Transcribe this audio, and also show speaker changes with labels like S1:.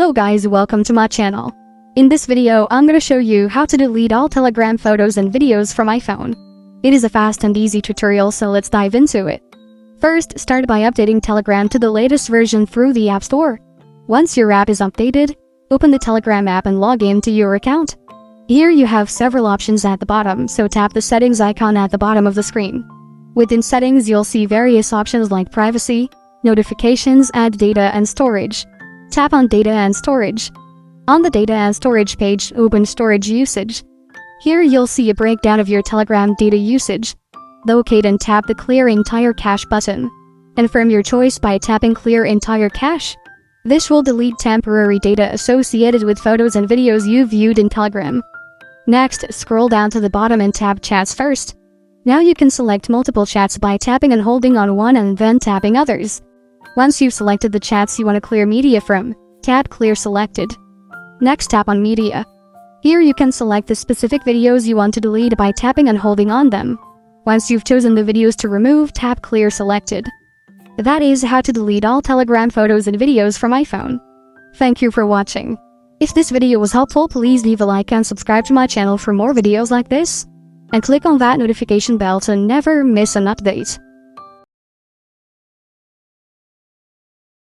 S1: Hello guys, welcome to my channel. In this video, I'm gonna show you how to delete all Telegram photos and videos from iPhone. It is a fast and easy tutorial, so let's dive into it. First, start by updating Telegram to the latest version through the App Store. Once your app is updated, open the Telegram app and log in to your account. Here you have several options at the bottom, so tap the settings icon at the bottom of the screen. Within settings, you'll see various options like privacy, notifications, add data and storage. Tap on data and storage. On the data and storage page, open storage usage. Here you'll see a breakdown of your Telegram data usage. Locate and tap the clear entire cache button. Confirm your choice by tapping clear entire cache. This will delete temporary data associated with photos and videos you viewed in Telegram. Next, scroll down to the bottom and tap chats first. Now you can select multiple chats by tapping and holding on one and then tapping others. Once you've selected the chats you want to clear media from, tap Clear Selected. Next, tap on Media. Here you can select the specific videos you want to delete by tapping and holding on them. Once you've chosen the videos to remove, tap Clear Selected. That is how to delete all Telegram photos and videos from iPhone. Thank you for watching. If this video was helpful, please leave a like and subscribe to my channel for more videos like this. And click on that notification bell to never miss an update.